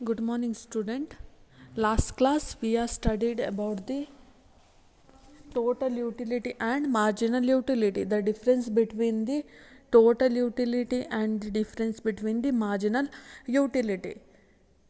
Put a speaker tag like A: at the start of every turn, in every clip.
A: Good morning, student. Last class we have studied about the total utility and marginal utility, the difference between the total utility and the difference between the marginal utility.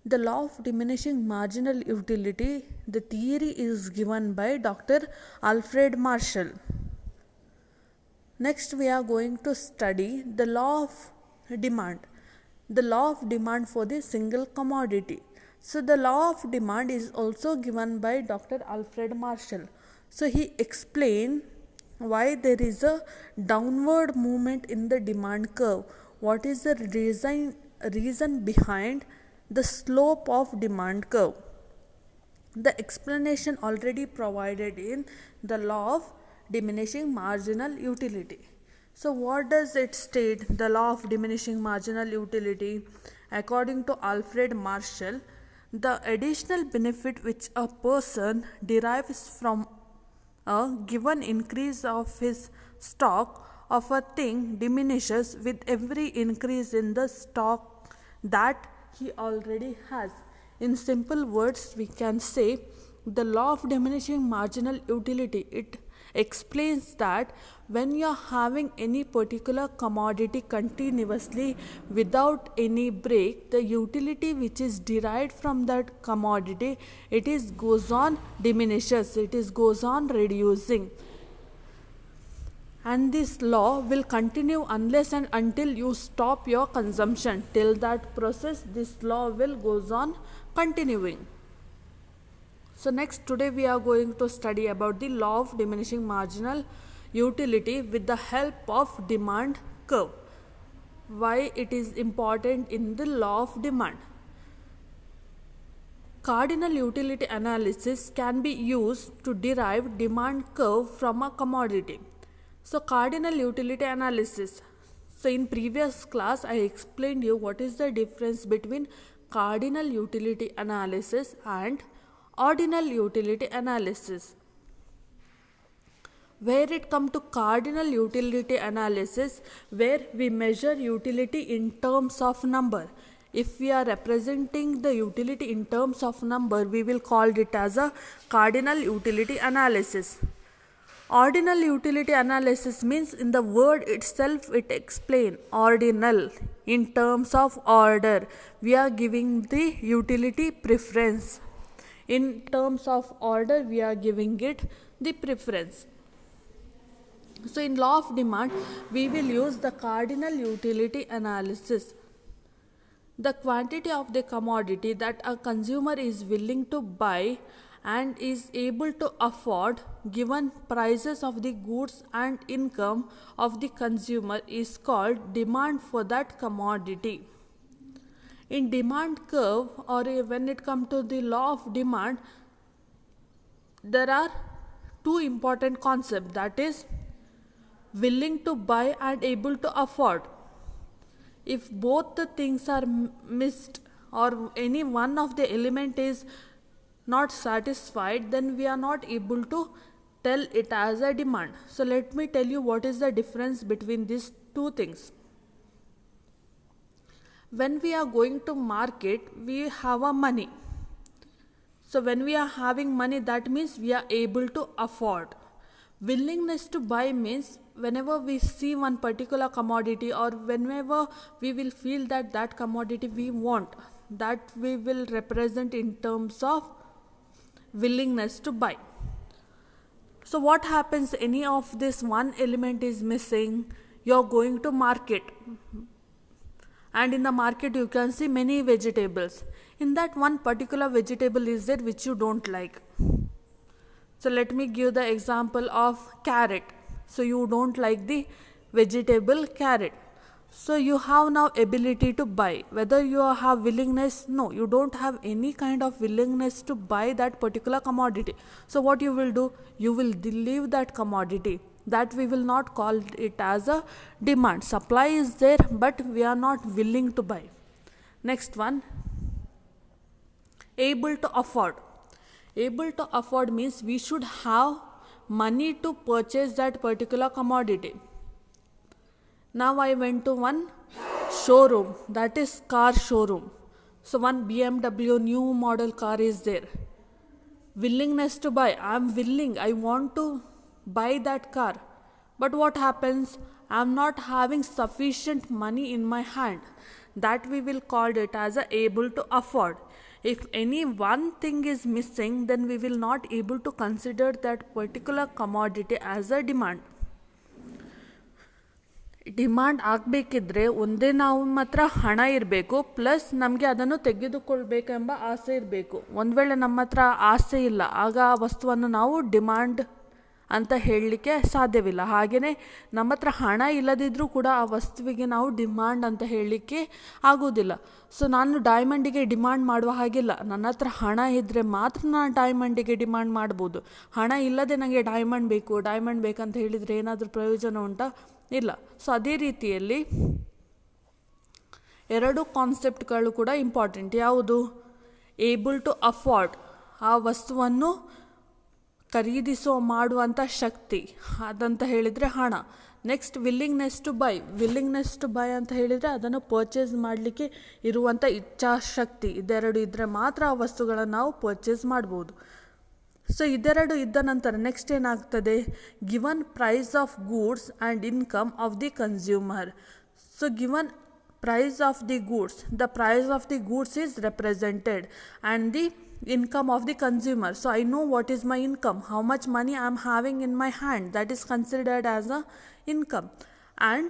A: The law of diminishing marginal utility, the theory is given by Dr. Alfred Marshall. Next, we are going to study the law of demand. The law of demand for the single commodity. So, the law of demand is also given by Dr. Alfred Marshall. So, he explained why there is a downward movement in the demand curve. What is the reason behind the slope of demand curve? The explanation already provided in the law of diminishing marginal utility. So, what does it state? The law of diminishing marginal utility, according to Alfred Marshall, the additional benefit which a person derives from a given increase of his stock of a thing diminishes with every increase in the stock that he already has. In simple words, we can say the law of diminishing marginal utility, it explains that when you are having any particular commodity continuously without any break, the utility which is derived from that commodity, it is goes on diminishes, it is goes on reducing. And this law will continue unless and until you stop your consumption. Till that process, this law will goes on continuing. So next, today we are going to study about the law of diminishing marginal utility with the help of demand curve. Why it is important in the law of demand? Cardinal utility analysis can be used to derive demand curve from a commodity. So cardinal utility analysis. So in previous class I explained you what is the difference between cardinal utility analysis and ordinal utility analysis. Where it comes to cardinal utility analysis, where we measure utility in terms of number. If we are representing the utility in terms of number, we will call it as a cardinal utility analysis. Ordinal utility analysis means in the word itself it explains ordinal, in terms of order. We are giving the utility preference. In terms of order, we are giving it the preference. So in law of demand, we will use the cardinal utility analysis. The quantity of the commodity that a consumer is willing to buy and is able to afford given prices of the goods and income of the consumer is called demand for that commodity. In demand curve, or when it comes to the law of demand, there are two important concepts, that is willing to buy and able to afford. If both the things are missed or any one of the element is not satisfied, then we are not able to tell it as a demand. So let me tell you what is the difference between these two things. When we are going to market, we have a money. So when we are having money, that means we are able to afford. Willingness to buy means whenever we see one particular commodity or whenever we will feel that that commodity we want, that we will represent in terms of willingness to buy. So what happens, any of this one element is missing, you are going to market, and in the market you can see many vegetables. In that one particular vegetable is there which you don't like. So let me give the example of carrot. So you don't like the vegetable carrot. So you have now ability to buy. Whether you have willingness, no, you don't have any kind of willingness to buy that particular commodity. So what you will do? You will leave that commodity. That we will not call it as a demand. Supply is there, but we are not willing to buy. Next one, able to afford. Able to afford means we should have money to purchase that particular commodity. Now I went to one showroom, that is car showroom. So one BMW new model car is there. Willingness to buy. I'm willing, I want to buy that car. But what happens? I'm not having sufficient money in my hand. That we will call it as a able to afford. If any one thing is missing, then we will not able to consider that particular commodity as a demand. Demand ಆಗಬೇಕಿದ್ರೆ ಒಂದೇ ನಾವು ಮಾತ್ರ ಹಣ ಇರಬೇಕು, plus ನಮಗೆ ಅದನ್ನು ತೆಗೆದುಕೊಳ್ಬೇಕೆಂಬ ಆಸೆ ಇರಬೇಕು. ಒಂದು ವೇಳೆ ನಮ್ಮ ಹತ್ರ ಆಸೆ ಇಲ್ಲ, ಆಗ ಆ ವಸ್ತುವನ್ನು ನಾವು ಡಿಮಾಂಡ್ ಅಂತ ಹೇಳಲಿಕ್ಕೆ ಸಾಧ್ಯವಿಲ್ಲ. ಹಾಗೆಯೇ ನಮ್ಮ ಹತ್ರ ಹಣ ಇಲ್ಲದಿದ್ದರೂ ಕೂಡ ಆ ವಸ್ತುವಿಗೆ ನಾವು ಡಿಮಾಂಡ್ ಅಂತ ಹೇಳಲಿಕ್ಕೆ ಆಗೋದಿಲ್ಲ. ಸೊ ನಾನು ಡೈಮಂಡಿಗೆ ಡಿಮಾಂಡ್ ಮಾಡುವ ಹಾಗಿಲ್ಲ. ನನ್ನ ಹತ್ರ ಹಣ ಇದ್ದರೆ ಮಾತ್ರ ನಾನು ಡೈಮಂಡಿಗೆ ಡಿಮಾಂಡ್ ಮಾಡ್ಬೋದು. ಹಣ ಇಲ್ಲದೆ ನನಗೆ ಡೈಮಂಡ್ ಬೇಕಂತ ಹೇಳಿದರೆ ಏನಾದರೂ ಪ್ರಯೋಜನ ಉಂಟಾ? ಇಲ್ಲ. ಸೊ ಅದೇ ರೀತಿಯಲ್ಲಿ ಎರಡು ಕಾನ್ಸೆಪ್ಟ್ಗಳು ಕೂಡ ಇಂಪಾರ್ಟೆಂಟ್. ಯಾವುದು? ಏಬಲ್ ಟು ಅಫೋರ್ಡ್, ಆ ವಸ್ತುವನ್ನು ಮಾಡುವಂಥ ಶಕ್ತಿ, ಅದಂತ ಹೇಳಿದರೆ ಹಣ. ನೆಕ್ಸ್ಟ್ ವಿಲ್ಲಿಂಗ್ನೆಸ್ ಟು ಬೈ ಅಂತ ಹೇಳಿದರೆ ಅದನ್ನು ಪರ್ಚೇಸ್ ಮಾಡಲಿಕ್ಕೆ ಇರುವಂಥ ಇಚ್ಛಾಶಕ್ತಿ. ಇದೆರಡು ಇದ್ದರೆ ಮಾತ್ರ ಆ ವಸ್ತುಗಳನ್ನು ನಾವು ಪರ್ಚೇಸ್ ಮಾಡ್ಬೋದು. ಸೊ ಇದೆರಡು ಇದ್ದ ನಂತರ ನೆಕ್ಸ್ಟ್ ಏನಾಗ್ತದೆ? Given price of goods and income of the consumer. So given price of the goods, the price of the goods is represented and the income of the consumer. So I know what is my income, how much money I am having in my hand, that is considered as a income. And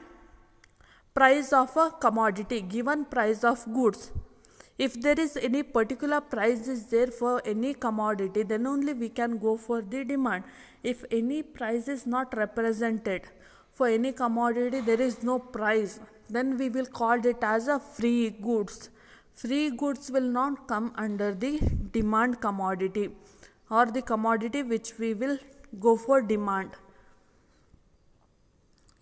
A: price of a commodity, given price of goods. If there is any particular price is there for any commodity, then only we can go for the demand. If any price is not represented for any commodity, there is no price, then we will call it as a free goods. Free goods will not come under the demand commodity or the commodity which we will go for demand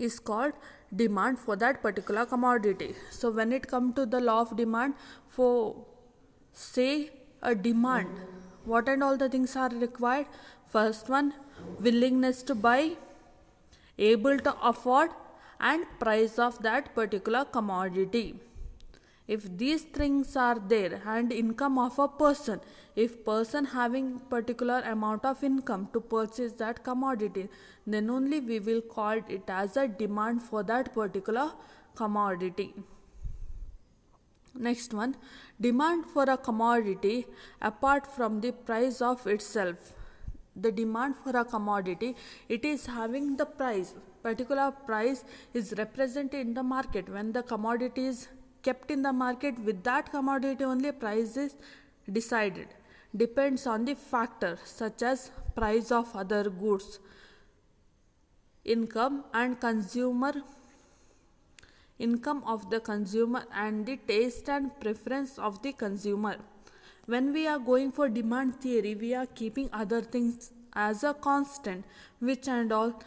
A: is called demand for that particular commodity. So when it comes to the law of demand, for say a demand, what and all the things are required? First one, willingness to buy, able to afford, and price of that particular commodity. If these things are there, and income of a person, if person having particular amount of income to purchase that commodity, then only we will call it as a demand for that particular commodity. Next one, demand for a commodity apart from the price of itself. The demand for a commodity, it is having the price, particular price is represented in the market. When the commodity is kept in the market, with that commodity only price is decided. Depends on the factors such as price of other goods, income of the consumer, and the taste and preference of the consumer. When we are going for demand theory, we are keeping other things as a constant, which and all?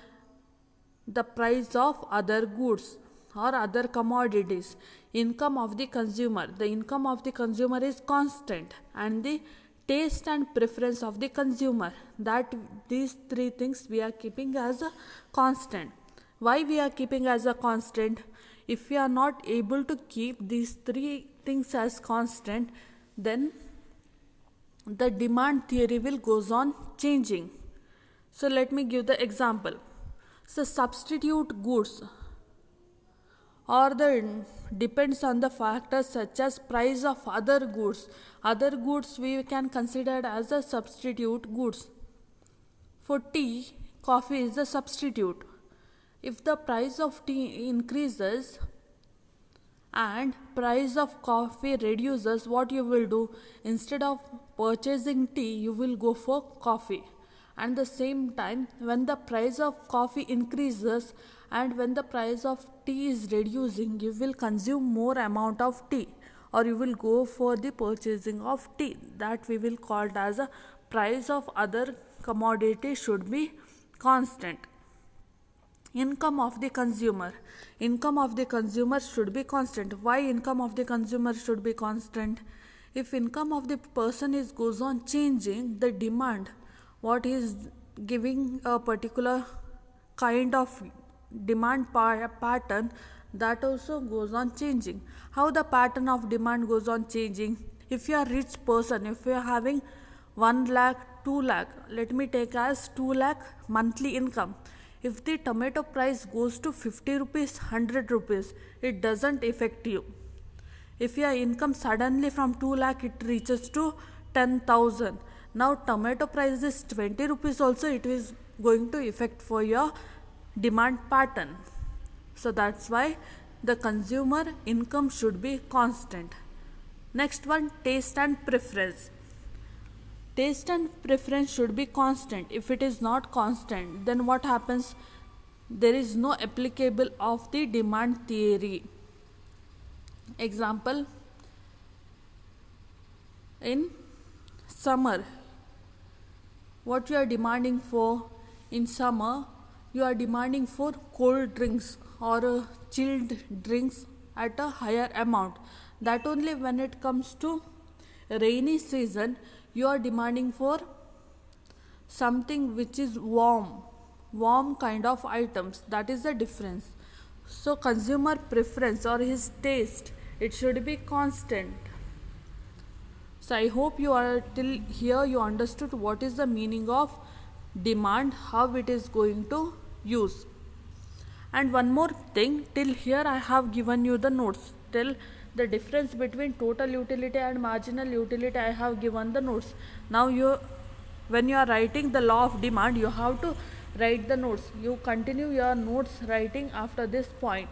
A: The price of other goods or other commodities, income of the consumer. The income of the consumer is constant, and the taste and preference of the consumer, that these three things we are keeping as a constant. Why we are keeping as a constant? If we are not able to keep these three things as constant, then the demand theory will goes on changing. So let me give the example. So substitute goods, or the depends on the factors such as price of other goods. Other goods we can consider as a substitute goods. For tea, coffee is a substitute. If the price of tea increases and price of coffee reduces, what you will do? Instead of purchasing tea, you will go for coffee. And the same time, when the price of coffee increases and when the price of tea is reducing, you will consume more amount of tea, or you will go for the purchasing of tea. That we will call it as a price of other commodity should be constant. Income of the consumer should be constant. Why income of the consumer should be constant? If income of the person goes on changing, the demand, what is giving a particular kind of demand pattern, that also goes on changing. How the pattern of demand goes on changing? If you are rich person, if you are having 1 lakh, 2 lakh, let me take as 2 lakh monthly income. If the tomato price goes to 50 rupees, 100 rupees, it doesn't affect you. If your income suddenly from 2 lakh it reaches to 10,000, now tomato price is 20 rupees also, it is going to affect for your demand pattern. So that's why the consumer income should be constant. Next one, taste and preference. Taste and preference should be constant. If it is not constant, then what happens? There is no applicable of the demand theory. Example, in summer, what you are demanding for in summer, you are demanding for cold drinks or chilled drinks at a higher amount. That only when it comes to rainy season, you are demanding for something which is warm kind of items. That is the difference. So consumer preference or his taste, it should be constant. So I hope you are till here you understood what is the meaning of demand, how it is going to use. And one more thing, till here I have given you the notes. Till the difference between total utility and marginal utility, I have given the notes. Now when you are writing the law of demand, you have to write the notes. You continue your notes writing after this point.